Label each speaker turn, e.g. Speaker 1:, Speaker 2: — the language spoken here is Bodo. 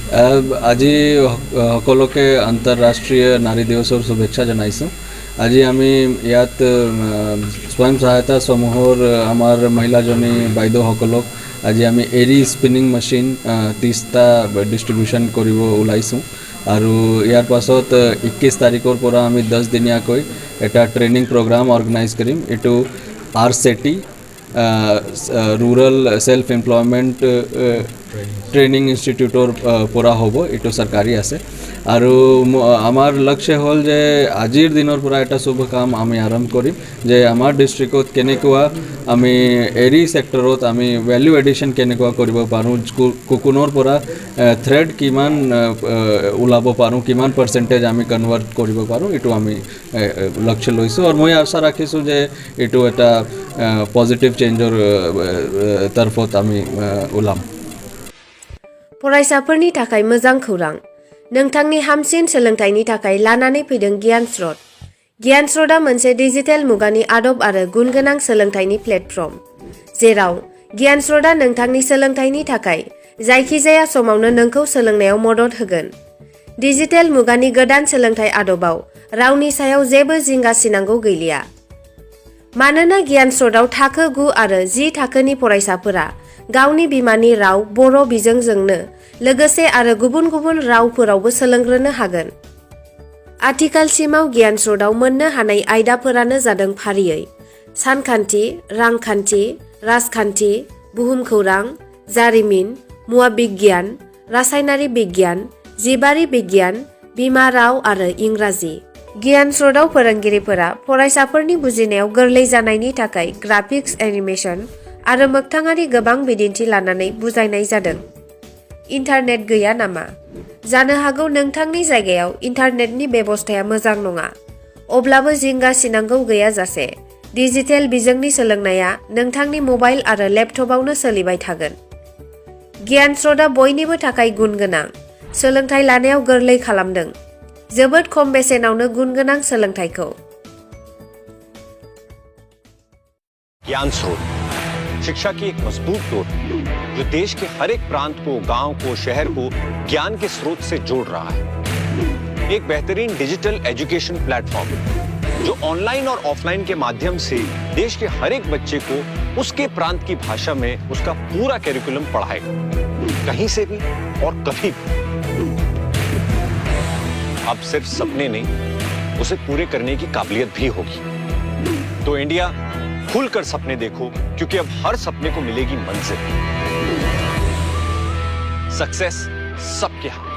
Speaker 1: আজি সকলোকে আন্তঃৰাষ্ট্ৰীয় নাৰী দিৱসৰ শুভেচ্ছা জনাইছোঁ। আজি আমি ইয়াত স্বয়ং সহায়তা সমূহৰ আমাৰ মহিলাজনী বাইদেউসকলক আজি আমি এৰি স্পিনিং মেচিন 30টা ডিষ্ট্ৰিবিউশ্যন কৰিব ওলাইছোঁ আৰু ইয়াৰ পাছত 21 তাৰিখৰ পৰা আমি 10 দিনীয়াকৈ এটা ট্ৰেইনিং প্ৰগ্ৰাম অৰ্গেনাইজ কৰিম। এইটো RCETI rural self employment training ইনষ্টিটিউটৰ পৰা হ'ব। এইটো চৰকাৰী আছে আৰু আমাৰ লক্ষ্য হ'ল যে আজিৰ দিনৰ পৰা এটা শুভ কাম আমি আৰম্ভ কৰিম যে আমাৰ ডিষ্ট্ৰিক্টত কেনেকুৱা আমি এৰি সেক্টৰত আমি ভ্যালু এডিশন কেনেকুৱা কৰিব পাৰোঁ, কোকোনৰ পৰা থ্ৰেড কিমান ওলাব পাৰোঁ, কিমান পাৰ্চেণ্টেজ আমি কনভাৰ্ট কৰিব পাৰোঁ, এইটো আমি লক্ষ্য লৈছোঁ আৰু মই আশা ৰাখিছোঁ যে এইটো এটা পজিটিভ চেঞ্জৰ তৰফত আমি ওলাম।
Speaker 2: फरायसाफोरनि थाखाय मोजां खौरां। नोंथांनि हामसिन सोलोंथाइनि थाखाय लानानै फैदों गियान स्रोत। गियान स्रोतआ मोनसे डिजिटेल मुगानि आदब आरो गुनगोनां सोलोंथाइनि प्लेटफर्म, जेराव गियान स्रोतआ नोंथांनि सोलोंथाइनि थाखाय जायखिजाया समावनो नोंखौ सोलोंनायाव मदद होगोन। डिजिटेल मुगानि गोदान सोलोंथाइ आदबाव रावनि सायाव जेबो जिंगा सिनांगौ गैलिया। मानोना गियान स्रोतआव थाखो 9 आरो 10 थाखोनि फरायसाफोरा गावनि बिमानि राव बर' बिजोंजोंनो लोगोसे आरो गुबुन गुबुन रावफोरावबो सोलोंग्रोनो हागोन। आथिखालसिमाव गियान स्रोतआव मोननो हानाय आयदाफोरानो जादों फारियै सानखान्थि, रांखान्थि, राजखान्थि, बुहुमखौरां, जारिमिन, मुवा बिगियान, रासायनारि बिगियान, जिबारि बिगियान, बिमा राव आरो इंराजि। गियान स्रोतआव फोरोंगिरिफोरा फरायसाफोरनि बुजिनायाव गोरलै जानायनि थाखाय ग्राफिक्स, एनिमेशन आरो मोगथाङारि गोबां बिदिन्थि लानानै बुजायनाय जादों। इन्टारनेट गैया नामा? जानो हागौ नोंथांनि जायगायाव इन्टारनेटनि बेबस्थाया मोजां नङा। अब्लाबो जिंगा सिनांगौ गैयाजासे डिजिटेल बिजोंनि सोलोंनाया नोंथांनि मबाइल आरो लेपटपआवनो सोलिबाय थागोन। गियान स्रोतआ बयनिबो थाखाय गुनगोनां सोलोंथाइ लानायाव गोरलै खालामदों, जोबोद खम बेसेनावनो गुनगोनां सोलोंथाइखौ।
Speaker 3: ज्ञान स्रोत शिक्षा की एक मजबूत डोर जो देश के हर एक प्रांत को, गांव को, शहर को ज्ञान के स्रोत से जोड़ रहा है। एक बेहतरीन डिजिटल एजुकेशन प्लेटफॉर्म जो ऑनलाइन और ऑफलाइन के माध्यम से देश के हर एक बच्चे को उसके प्रांत की भाषा में उसका पूरा कैरिकुलम पढ़ाएगा, कहीं से भी और कभी भी। अब सिर्फ सपने नहीं, उसे पूरे करने की काबिलियत भी होगी। तो इंडिया खुलकर सपने देखो, क्योंकि अब हर सपने को मिलेगी मंजिल। सक्सेस सबके हाथ।